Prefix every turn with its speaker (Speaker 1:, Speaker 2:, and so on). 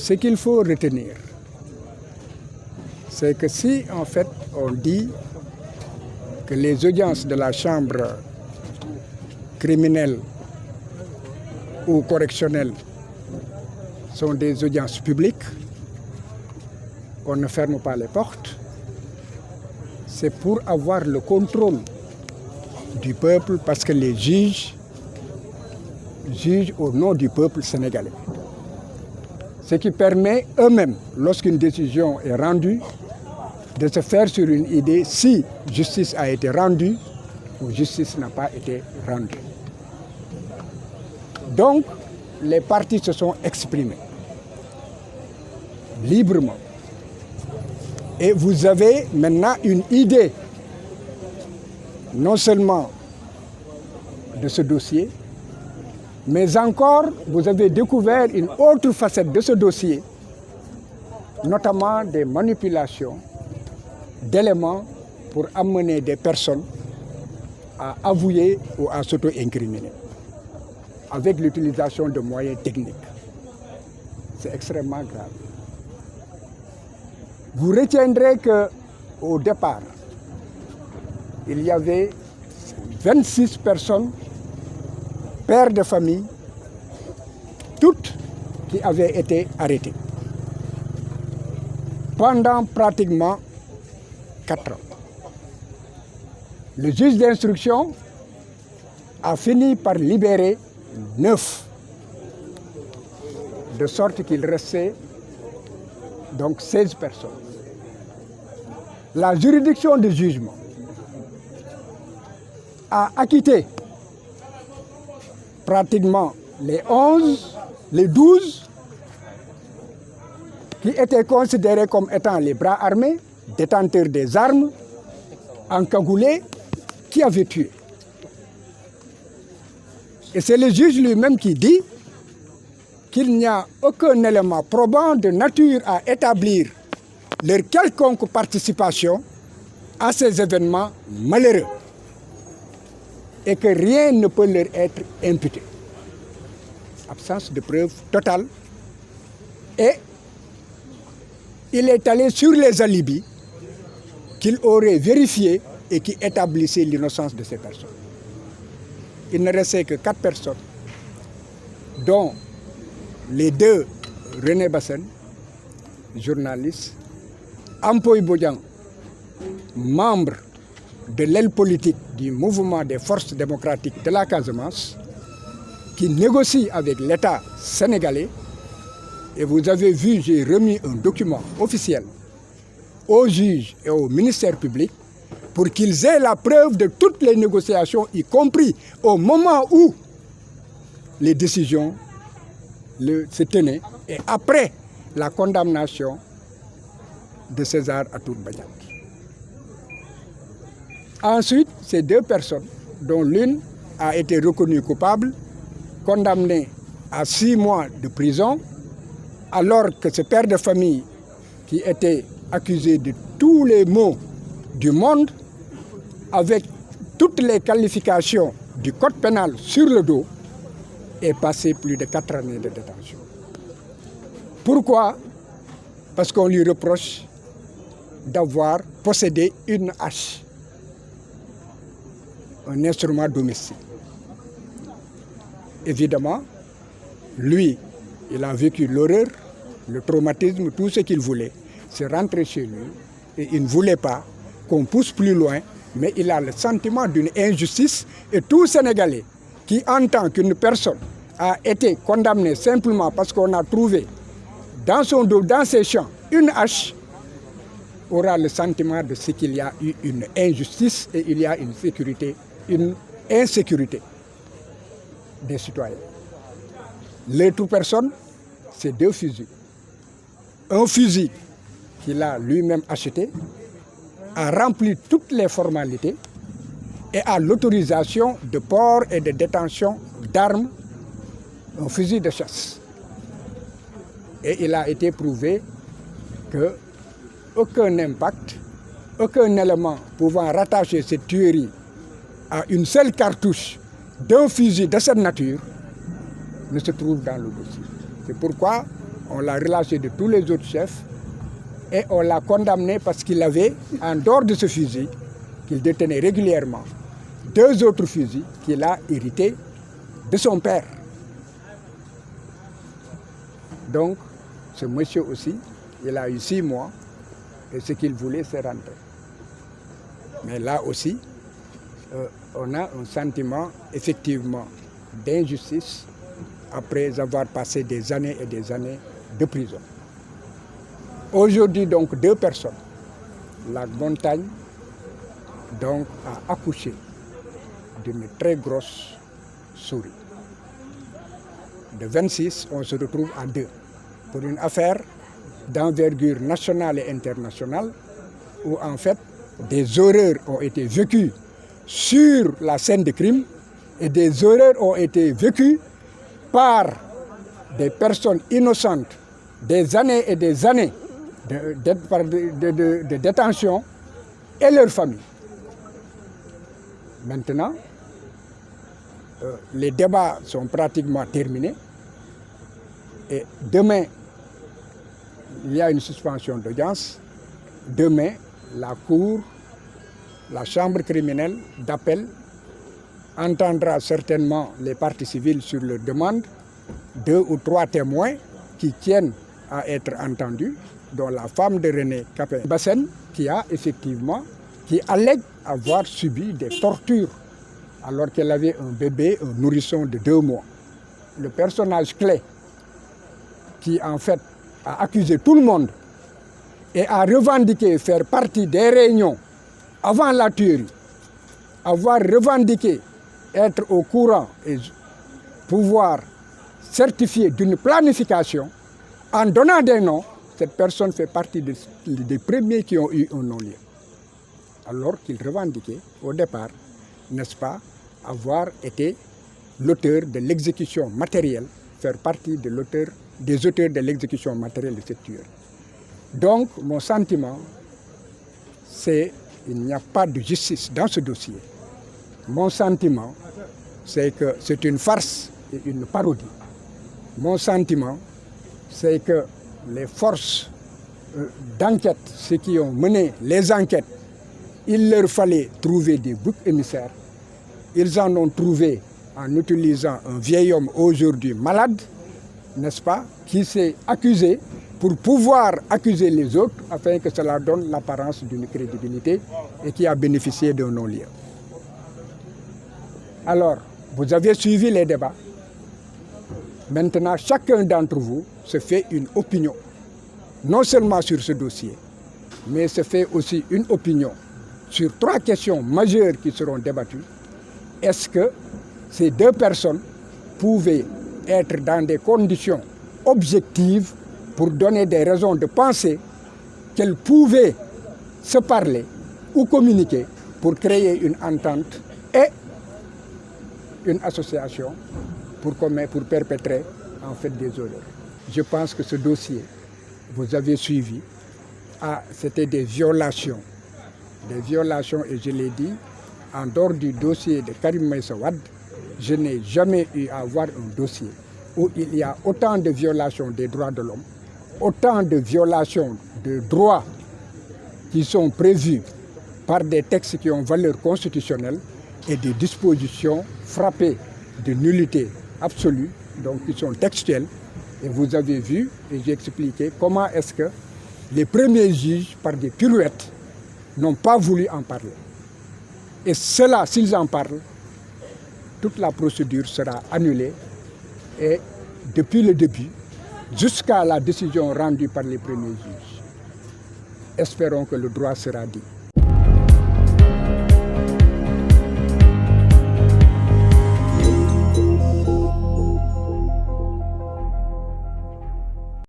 Speaker 1: ce qu'il faut retenir, c'est que si en fait on dit que les audiences de la chambre criminelle ou correctionnelle sont des audiences publiques, on ne ferme pas les portes, c'est pour avoir le contrôle du peuple parce que les juges jugent au nom du peuple sénégalais. Ce qui permet eux-mêmes, lorsqu'une décision est rendue, de se faire sur une idée si justice a été rendue ou justice n'a pas été rendue. Donc, les partis se sont exprimés librement. Et vous avez maintenant une idée, non seulement de ce dossier, mais encore vous avez découvert une autre facette de ce dossier, notamment des manipulations d'éléments pour amener des personnes à avouer ou à s'auto-incriminer avec l'utilisation de moyens techniques. C'est extrêmement grave. Vous retiendrez qu'au départ, il y avait 26 personnes, pères de famille, toutes qui avaient été arrêtées pendant pratiquement 4 ans. Le juge d'instruction a fini par libérer 9, de sorte qu'il restait donc 16 personnes. La juridiction de jugement a acquitté pratiquement les 12 qui étaient considérés comme étant les bras armés, détenteurs des armes, encagoulés, qui avaient tué. Et c'est le juge lui-même qui dit qu'il n'y a aucun élément probant de nature à établir leur quelconque participation à ces événements malheureux et que rien ne peut leur être imputé. Absence de preuve totale. Et il est allé sur les alibis qu'il aurait vérifiés et qui établissaient l'innocence de ces personnes. Il ne restait que 4 personnes, dont les 2 René Bassène, journaliste, Ampoy Bodian, membre de l'aile politique du mouvement des forces démocratiques de la Casamance, qui négocie avec l'État sénégalais. Et vous avez vu, j'ai remis un document officiel aux juges et au ministère public pour qu'ils aient la preuve de toutes les négociations, y compris au moment où les décisions se tenaient et après la condamnation de César Atoute Badiate. Ensuite, ces 2 personnes, dont l'une a été reconnue coupable, condamnée à 6 mois de prison, alors que ce père de famille qui était accusé de tous les maux du monde, avec toutes les qualifications du code pénal sur le dos, est passé plus de 4 années de détention. Pourquoi? Parce qu'on lui reproche d'avoir possédé une hache, un instrument domestique. Évidemment, lui, il a vécu l'horreur, le traumatisme, tout ce qu'il voulait. C'est rentrer chez lui et il ne voulait pas qu'on pousse plus loin, mais il a le sentiment d'une injustice et tout Sénégalais qui entend qu'une personne a été condamnée simplement parce qu'on a trouvé dans son dos, dans ses champs, une hache, aura le sentiment de ce qu'il y a eu une injustice et il y a une insécurité des citoyens. L'autre personne, c'est 2 fusils. Un fusil qu'il a lui-même acheté, a rempli toutes les formalités et a l'autorisation de port et de détention d'armes, un fusil de chasse. Et il a été prouvé qu'aucun impact, aucun élément pouvant rattacher cette tuerie à une seule cartouche d'un fusil de cette nature ne se trouve dans le dossier. C'est pourquoi On l'a relâché de tous les autres chefs et on l'a condamné parce qu'il avait, en dehors de ce fusil, qu'il détenait régulièrement, 2 autres fusils qu'il a hérités de son père. Donc, ce monsieur aussi, il a eu 6 mois et ce qu'il voulait, c'est rentrer. Mais là aussi, on a un sentiment effectivement d'injustice après avoir passé des années et des années de prison. Aujourd'hui, donc, 2 personnes, la montagne donc, a accouché d'une très grosse souris. De 26, on se retrouve à 2 pour une affaire d'envergure nationale et internationale où en fait des horreurs ont été vécues sur la scène de crime et des horreurs ont été vécues par des personnes innocentes, des années et des années de détention et leurs familles. Maintenant, les débats sont pratiquement terminés et demain, il y a une suspension d'audience. Demain, la Cour, la Chambre criminelle d'appel entendra certainement les parties civiles sur leur demande, 2 ou 3 témoins qui tiennent à être entendus, dont la femme de René Capain-Bassène, qui allègue avoir subi des tortures alors qu'elle avait un bébé, un nourrisson de 2 mois. Le personnage clé qui en fait a accusé tout le monde et a revendiqué faire partie des réunions avant la tuerie, avoir revendiqué être au courant et pouvoir certifier d'une planification en donnant des noms, cette personne fait partie des premiers qui ont eu un non-lieu. Alors qu'il revendiquait au départ, n'est-ce pas, avoir été l'auteur de l'exécution matérielle, faire partie des auteurs de l'exécution matérielle de cette tuerie. Donc, mon sentiment, c'est qu'il n'y a pas de justice dans ce dossier. Mon sentiment, c'est que c'est une farce et une parodie. Mon sentiment, c'est que les forces d'enquête, ceux qui ont mené les enquêtes, il leur fallait trouver des boucs émissaires. Ils en ont trouvé en utilisant un vieil homme aujourd'hui malade, n'est-ce pas, qui s'est accusé pour pouvoir accuser les autres afin que cela donne l'apparence d'une crédibilité et qui a bénéficié d'un non-lieu. Alors, vous avez suivi les débats. Maintenant, chacun d'entre vous se fait une opinion, non seulement sur ce dossier, mais se fait aussi une opinion sur 3 questions majeures qui seront débattues. Est-ce que ces 2 personnes pouvaient être dans des conditions objectives pour donner des raisons de penser qu'elles pouvaient se parler ou communiquer pour créer une entente et une association pour perpétrer en fait des horreurs. Je pense que ce dossier, vous avez suivi, c'était des violations et je l'ai dit, en dehors du dossier de Karim Meïssa Wade, je n'ai jamais eu à voir un dossier où il y a autant de violations des droits de l'homme, autant de violations de droits qui sont prévus par des textes qui ont valeur constitutionnelle et des dispositions frappées de nullité absolue, donc qui sont textuelles. Et vous avez vu, et j'ai expliqué comment est-ce que les premiers juges, par des pirouettes, n'ont pas voulu en parler. Et cela, s'ils en parlent, toute la procédure sera annulée et depuis le début jusqu'à la décision rendue par les premiers juges. Espérons que le droit sera dit.